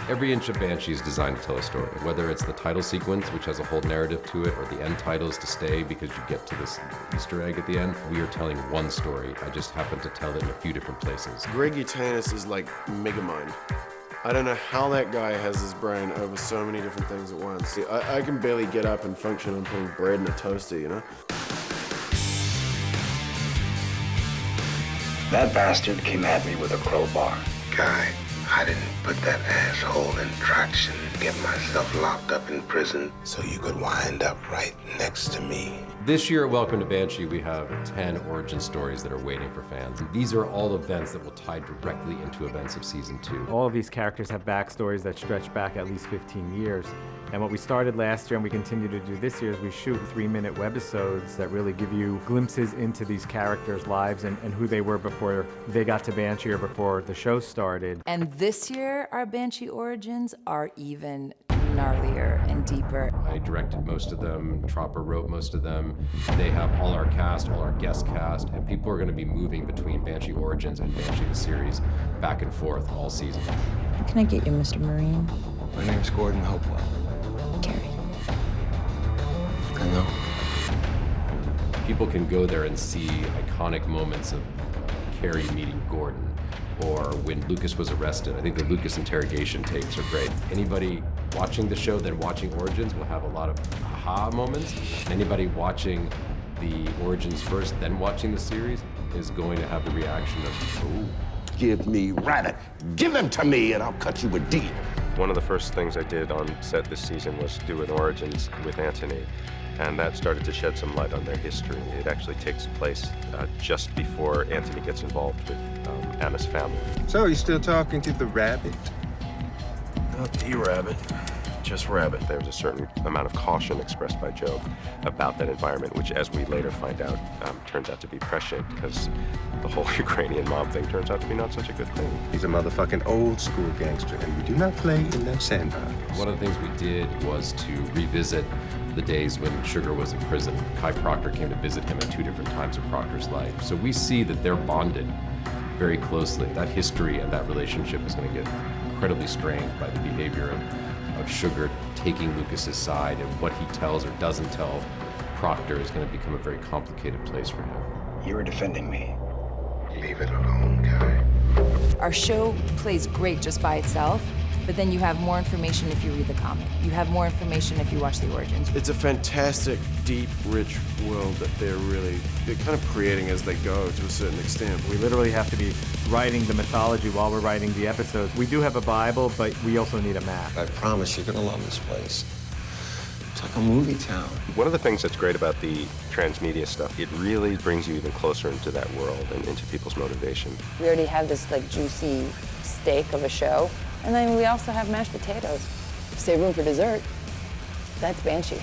Every inch of Banshee is designed to tell a story, whether it's the title sequence, which has a whole narrative to it, or the end titles to stay because you get to this Easter egg at the end. We are telling one story. I just happen to tell it in a few different places. Greg Utanis is like Megamind. I don't know how that guy has his brain over so many different things at once. I can barely get up and function on putting bread in a toaster, you know? That bastard came at me with a crowbar. Guy, I didn't put that asshole in traction to get myself locked up in prison so you could wind up right next to me. This year at Welcome to Banshee, we have 10 origin stories that are waiting for fans. These are all events that will tie directly into events of season 2. All of these characters have backstories that stretch back at least 15 years. And what we started last year and we continue to do this year is we shoot 3-minute webisodes that really give you glimpses into these characters' lives and who they were before they got to Banshee or before the show started. And this year, our Banshee origins are even gnarlier and deeper. I directed most of them, Tropper wrote most of them. They have all our cast, all our guest cast, and people are going to be moving between Banshee Origins and Banshee the series back and forth all season. What can I get you, Mr. Marine? My name's Gordon Hopewell. Carrie. I know. People can go there and see iconic moments of Carrie meeting Gordon, or when Lucas was arrested. I think the Lucas interrogation tapes are great. Anybody watching the show then watching Origins will have a lot of aha moments. Anybody watching the Origins first then watching the series is going to have the reaction of, ooh. Give me Rabbit. Give him to me and I'll cut you a deal. One of the first things I did on set this season was do an Origins with Anthony, and that started to shed some light on their history. It actually takes place just before Anthony gets involved with Anna's family. So you still talking to the rabbit? Not the rabbit, just Rabbit. There was a certain amount of caution expressed by Joe about that environment, which, as we later find out, turns out to be prescient, because the whole Ukrainian mob thing turns out to be not such a good thing. He's a motherfucking old school gangster, and we do not play in that sandbox. One of the things we did was to revisit the days when Sugar was in prison. Kai Proctor came to visit him at 2 different times of Proctor's life. So we see that they're bonded very closely. That history and that relationship is going to get incredibly strained by the behavior of Sugar taking Lucas's side, and what he tells or doesn't tell Proctor is going to become a very complicated place for him. You were defending me. Leave it alone, Guy. Our show plays great just by itself, but then you have more information if you read the comic. You have more information if you watch the Origins. It's a fantastic, deep, rich world that they're kind of creating as they go to a certain extent. We literally have to be writing the mythology while we're writing the episodes. We do have a Bible, but we also need a map. I promise you're gonna love this place. It's like a movie town. One of the things that's great about the transmedia stuff, it really brings you even closer into that world and into people's motivation. We already have this like juicy steak of a show, and then we also have mashed potatoes. Save room for dessert. That's Banshee.